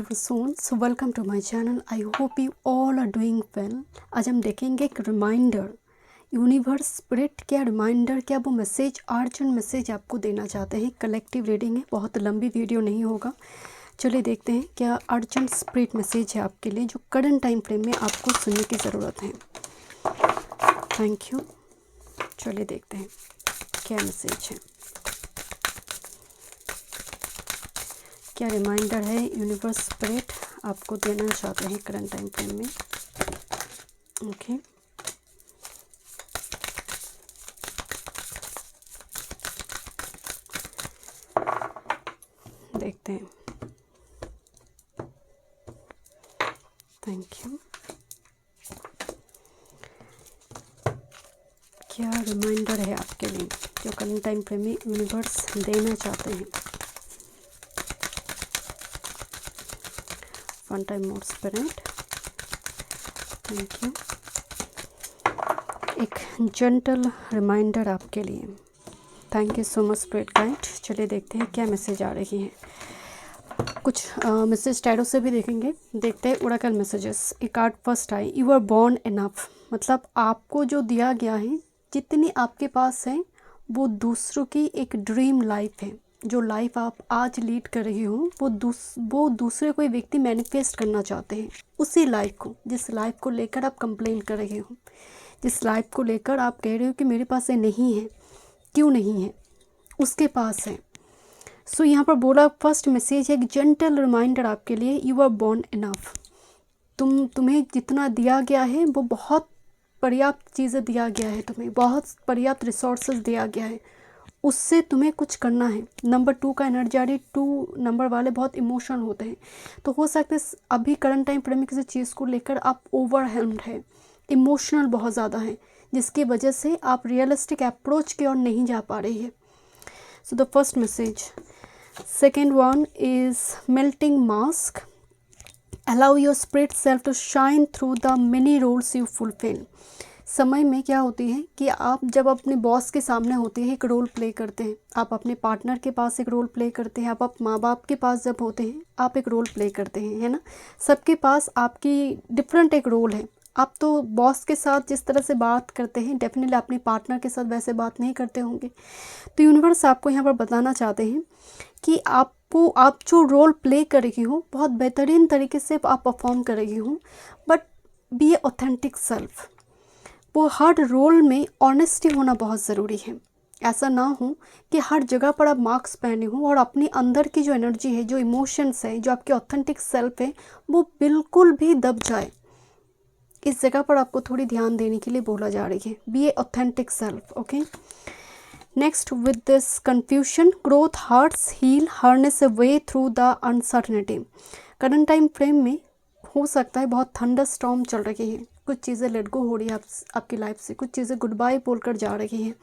beautiful souls, welcome to my channel. I hope you all are doing well. आज हम देखेंगे एक reminder, universe spirit क्या reminder, क्या वो मैसेज अर्जेंट मैसेज आपको देना चाहते हैं। कलेक्टिव रीडिंग है, बहुत लंबी वीडियो नहीं होगा। चलिए देखते हैं क्या अर्जेंट स्पिरिट मैसेज है आपके लिए जो करंट टाइम फ्रेम में आपको सुनने की ज़रूरत है। Thank you. चलिए देखते हैं क्या मैसेज है, क्या रिमाइंडर है यूनिवर्स स्पिरिट आपको देना चाहते हैं करंट टाइम फ्रेम में। ओके देखते हैं। Thank you. क्या रिमाइंडर है आपके लिए जो करंट टाइम फ्रेम में यूनिवर्स देना चाहते हैं। One time more spirit, thank you. एक जेंटल रिमाइंडर आपके लिए। Thank you so much spirit guide. चलिए देखते हैं क्या मैसेज आ रही है। कुछ मैसेज टैरो से भी देखेंगे। देखते हैं ओरेकल मैसेजेस। एक कार्ड फर्स्ट आए, यू आर बॉर्न इनफ। मतलब आपको जो दिया गया है, जितनी आपके पास है, वो दूसरों की एक ड्रीम लाइफ है। जो लाइफ आप आज लीड कर रही हो वो दूसरे कोई व्यक्ति मैनिफेस्ट करना चाहते हैं। उसी लाइफ को, जिस लाइफ को लेकर आप कंप्लेन कर रहे हो, जिस लाइफ को लेकर आप कह रहे हो कि मेरे पास ये नहीं है, क्यों नहीं है, उसके पास है। सो यहाँ पर बोला फर्स्ट मैसेज है, एक जेंटल रिमाइंडर आपके लिए, यू आर बॉर्न इनफ। तुम्हें जितना दिया गया है वो बहुत पर्याप्त चीज़ें दिया गया है, तुम्हें बहुत पर्याप्त रिसोर्सेज दिया गया है, उससे तुम्हें कुछ करना है। नंबर 2 का एनर्जी आ रही। 2 नंबर वाले बहुत इमोशन होते हैं, तो हो सकता है अभी करंट टाइम फ्रेम में किसी चीज़ को लेकर आप ओवरवेल्म्ड है, इमोशनल बहुत ज़्यादा है, जिसकी वजह से आप रियलिस्टिक अप्रोच की ओर नहीं जा पा रही है। So the first message. Second one is melting mask, allow your spirit self to shine through the many roles you fulfil. समय में क्या होती है कि आप जब अपने बॉस के सामने होते हैं एक रोल प्ले करते हैं, आप अपने पार्टनर के पास एक रोल प्ले करते हैं, आप माँ बाप के पास जब होते हैं आप एक रोल प्ले करते हैं, है ना। सबके पास आपकी डिफरेंट एक रोल है। आप तो बॉस के साथ जिस तरह से बात करते हैं, डेफिनेटली अपने पार्टनर के साथ वैसे बात नहीं करते होंगे। तो यूनिवर्स आपको यहाँ पर बताना चाहते हैं कि आप जो रोल प्ले कर रही हो बहुत बेहतरीन तरीके से आप परफॉर्म कर रही हो, but be a authentic self. वो हर रोल में ऑनेस्टी होना बहुत ज़रूरी है। ऐसा ना हो कि हर जगह पर आप मार्क्स पहने हो और अपनी अंदर की जो एनर्जी है, जो इमोशंस है, जो आपकी ऑथेंटिक सेल्फ है, वो बिल्कुल भी दब जाए। इस जगह पर आपको थोड़ी ध्यान देने के लिए बोला जा रही है। Be a authentic self. Okay next, with this confusion growth hurts heal harness a way through the uncertainty. Current time frame में हो सकता है बहुत थंडर स्टॉर्म चल रही है, कुछ चीज़ें लेट गो हो रही है आपकी लाइफ से, कुछ चीज़ें गुड बाय बोलकर जा रही हैं,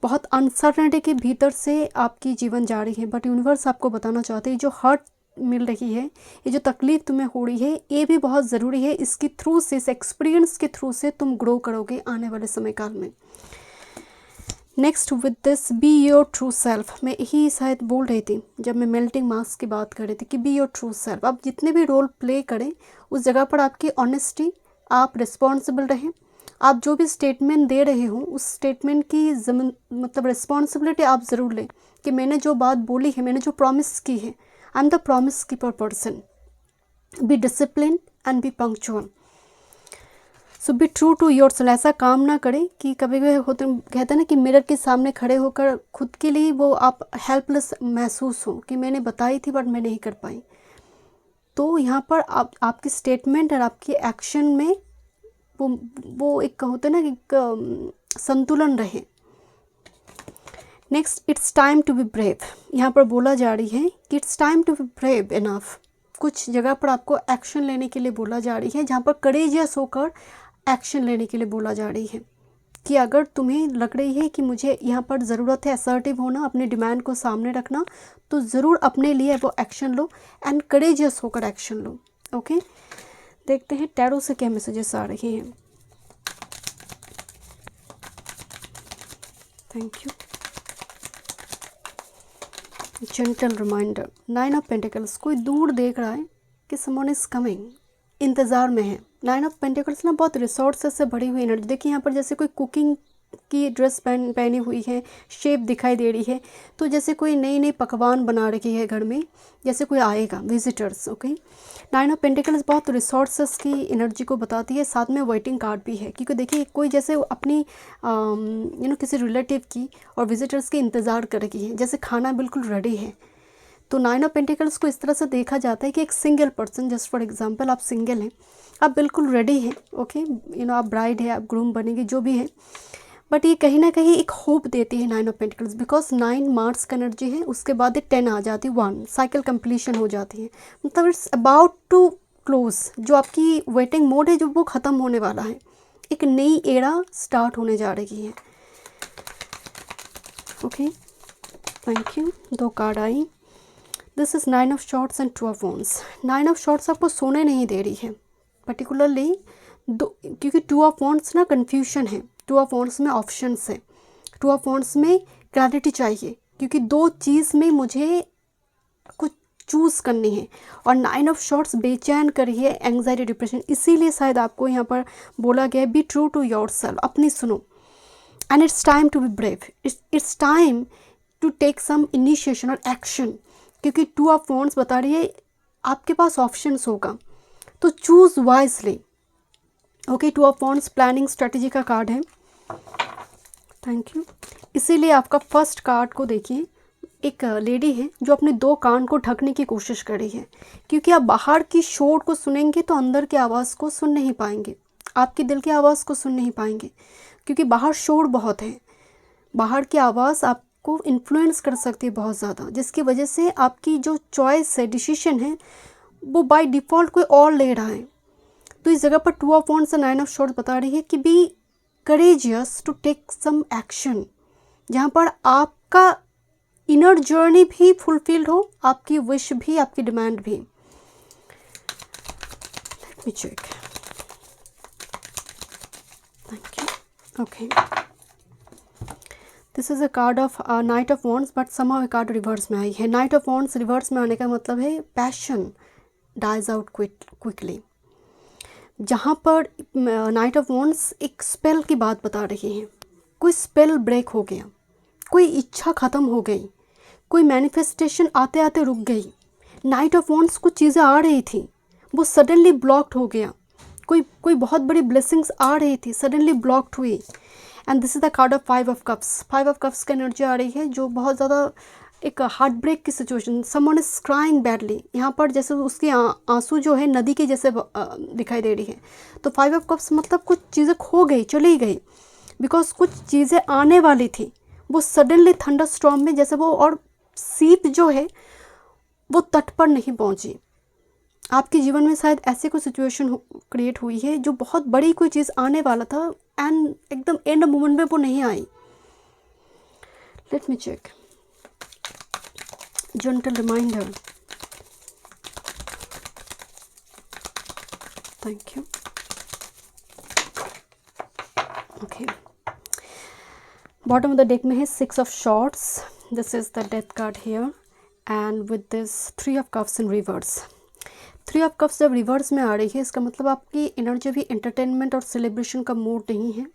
बहुत अनसर्टनिटी के भीतर से आपकी जीवन जा रही है। बट यूनिवर्स आपको बताना चाहते हैं जो हर्ट मिल रही है, ये जो तकलीफ तुम्हें हो रही है, ये भी बहुत ज़रूरी है। इसके थ्रू से, इस एक्सपीरियंस के थ्रू से तुम ग्रो करोगे आने वाले समय काल में। Next, with this be your true self. मैं यही शायद बोल रही थी जब मैं मेल्टिंग मास्क की बात कर रही थी कि बी योर ट्रू सेल्फ। आप जितने भी रोल प्ले करें उस जगह पर आपकी ऑनेस्टी, आप रिस्पॉन्सिबल रहें। आप जो भी स्टेटमेंट दे रहे हो उस स्टेटमेंट की मतलब रिस्पॉन्सिबिलिटी आप ज़रूर लें कि मैंने जो बात बोली है, मैंने जो प्रॉमिस की है, I am the promise keeper person. Be discipline and be punctual. So be true to your self. ऐसा काम ना करें कि कभी कभी होते कहते हैं ना कि मिरर के सामने खड़े होकर खुद के लिए वो आप हेल्पलेस महसूस हो कि मैंने बताई थी बट मैं नहीं कर पाई। तो यहाँ पर आपकी स्टेटमेंट और आपकी एक्शन में वो एक होता है ना कि संतुलन रहे। Next, it's time to be brave. यहाँ पर बोला जा रही है कि it's time to be brave enough. कुछ जगह पर आपको एक्शन लेने के लिए बोला जा रही है, जहाँ पर करेजियस होकर एक्शन लेने के लिए बोला जा रही है कि अगर तुम्हें लग रही है कि मुझे यहाँ पर ज़रूरत है असर्टिव होना, अपने डिमांड को सामने रखना, तो ज़रूर अपने लिए वो एक्शन लो एंड करेजियस होकर एक्शन लो। ओके देखते हैं टैरो से क्या मैसेजेस आ रहे हैं। Thank you. Gentle reminder, 9 of pentacles. कोई दूर देख रहा है, कि समवन इज़ कमिंग, इंतज़ार में है। 9 ऑफ पेंटिकल्स ना बहुत रिसोर्सेस से भरी हुई एनर्जी। देखिए यहाँ पर जैसे कोई कुकिंग की ड्रेस पहनी हुई है, शेप दिखाई दे रही है, तो जैसे कोई नई नई पकवान बना रही है घर में, जैसे कोई आएगा विजिटर्स। ओके, 9 ऑफ पेंटिकल्स बहुत रिसोर्सेस की एनर्जी को बताती है। साथ में वेटिंग कार्ड भी है, क्योंकि देखिए कोई जैसे अपनी किसी रिलेटिव की और विजिटर्स की इंतज़ार कर रही है, जैसे खाना बिल्कुल रेडी है। तो 9 ऑफ पेंटिकल्स को इस तरह से देखा जाता है कि एक single person, just for example आप सिंगल हैं, आप बिल्कुल रेडी हैं। ओके, आप ब्राइड है, आप ग्रूम बनेंगे, जो भी है, बट ये कहीं ना कहीं एक होप देती है 9 ऑफ पेंटिकल्स, बिकॉज 9 मार्स का एनर्जी है, उसके बाद 10 आ जाती है, 1 साइकिल कंप्लीशन हो जाती है। मतलब इट्स अबाउट टू क्लोज, जो आपकी वेटिंग मोड है जो वो ख़त्म होने वाला है, एक नई एरा स्टार्ट होने जा रही है। Okay, thank you. 2 card I. This is 9 of shorts and 2 of wands. 9 of shorts आपको सोने नहीं दे रही है पर्टिकुलरली, क्योंकि 2 ऑफ वॉन्ड्स ना कन्फ्यूजन है, 2 ऑफ वॉन्ड्स में ऑप्शंस है, 2 ऑफ वॉन्ड्स में क्लैरिटी चाहिए, क्योंकि 2 चीज़ में मुझे कुछ चूज़ करनी है। और 9 ऑफ शॉर्ट्स बेचैन करी है, एंग्जाइटी, डिप्रेशन, इसीलिए शायद आपको यहाँ पर बोला गया है be true to your self, अपनी सुनो। And it's time to be brave, it's time to take some initiation और एक्शन, क्योंकि 2 ऑफ वॉन्ड्स बता रही है आपके पास ऑप्शंस होगा, तो choose wisely. Okay, 2 of wands planning strategy का कार्ड है। Thank you. इसीलिए आपका फर्स्ट कार्ड को देखिए, एक लेडी है जो अपने 2 कान को ढकने की कोशिश कर रही है, क्योंकि आप बाहर की शोर को सुनेंगे तो अंदर की आवाज़ को सुन नहीं पाएंगे, आपके दिल की आवाज़ को सुन नहीं पाएंगे, क्योंकि बाहर शोर बहुत है, बाहर की आवाज़ आपको इन्फ्लुएंस कर सकती है बहुत ज़्यादा, जिसकी वजह से आपकी जो चॉइस है, डिसीजन है, वो बाय डिफ़ॉल्ट कोई और ले रहा है। तो इस जगह पर 2 ऑफ वॉन्ड्स और 9 ऑफ शॉर्ट्स बता रही है कि be courageous to take some action, जहाँ पर आपका इनर जर्नी भी फुलफिल्ड हो, आपकी विश भी, आपकी डिमांड भी। Let me check. Thank you. Okay, this is a card of knight of wands, but somehow ये कार्ड रिवर्स में आई है। नाइट ऑफ वॉन्ड्स रिवर्स में आने का मतलब है पैशन डाइज आउट क्विकली, जहाँ पर नाइट ऑफ वॉन्ड्स एक स्पेल की बात बता रही है। कोई स्पेल ब्रेक हो गया, कोई इच्छा ख़त्म हो गई, कोई मैनिफेस्टेशन आते आते रुक गई। नाइट ऑफ वॉन्ड्स कुछ चीज़ें आ रही थी, वो सडनली ब्लॉक्ड हो गया। कोई बहुत बड़ी ब्लेसिंग्स आ रही थी, सडनली ब्लॉक्ड हुई। And this is the card of 5 of cups. 5 of cups का एनर्जी आ रही है, जो बहुत ज़्यादा एक हार्ट ब्रेक की situation, someone is crying badly. यहाँ पर जैसे उसके आंसू जो है नदी के जैसे दिखाई दे रही है। तो 5 ऑफ कप्स मतलब कुछ चीज़ें खो गई, चली गई, बिकॉज कुछ चीज़ें आने वाली थी, वो सडनली थंडर स्टॉर्म में जैसे वो, और सीप जो है वो तट पर नहीं पहुँची। आपके जीवन में शायद ऐसी कोई सिचुएशन क्रिएट हुई है जो बहुत बड़ी कोई चीज़ आने वाला था एंड एकदम एंड मोमेंट में वो नहीं आई। Let me check. Gentle reminder. Thank you. Okay, bottom of the deck में है 6 of swords, this is the death card here, and with this 3 of cups in reverse. 3 of cups जब reverse में आ रही है, इसका मतलब आपकी एनर्जी भी एंटरटेनमेंट और सेलिब्रेशन का मूड नहीं है।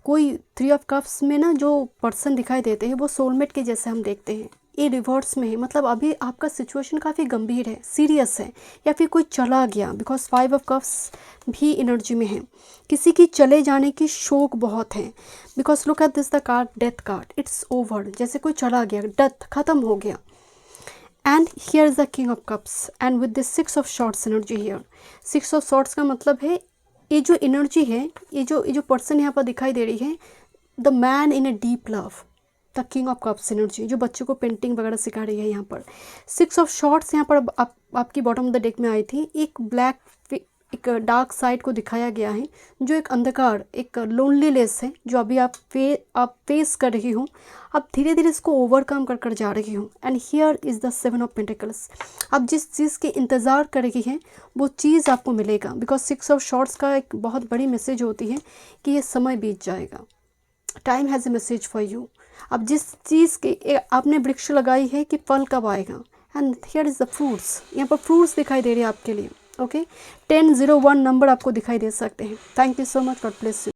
कोई 3 ऑफ कप्स में ना जो पर्सन दिखाई देते हैं वो सोलमेट के जैसे हम देखते हैं, ये रिवर्स में है। मतलब अभी आपका सिचुएशन काफ़ी गंभीर है, सीरियस है, या फिर कोई चला गया, बिकॉज 5 ऑफ कप्स भी एनर्जी में है। किसी की चले जाने की शोक बहुत है, because look at this the card, death card, it's over, जैसे कोई चला गया, डेथ खत्म हो गया। And here is the king of cups, and with this 6 of shorts energy here. 6 of shorts का मतलब है ये जो एनर्जी है, ये जो पर्सन यहाँ पर दिखाई दे रही है, the man in a deep love, the king of cups energy, जो बच्चों को पेंटिंग वगैरह सिखा रही है। यहाँ पर 6 ऑफ शॉर्ट्स यहाँ पर आपकी बॉटम ऑफ द डेक में आई थी। एक ब्लैक, एक डार्क साइड को दिखाया गया है, जो एक अंधकार, एक लोनलीनेस है, जो अभी आप फेस कर रही हो। आप धीरे धीरे इसको ओवरकम कर जा रही हो। And here is the 7 of pentacles. आप जिस चीज़ के इंतज़ार कर रही हैं वो चीज़ आपको मिलेगा, बिकॉज 6 ऑफ शॉर्ट्स का एक बहुत बड़ी मैसेज होती है कि ये समय बीत जाएगा, time has a message for you. अब जिस चीज़ के आपने वृक्ष लगाई है कि फल कब आएगा, and here is the fruits, यहाँ पर फ्रूट्स दिखाई दे रहे हैं आपके लिए। ओके 1001 नंबर आपको दिखाई दे सकते हैं। Thank you so much, God bless you.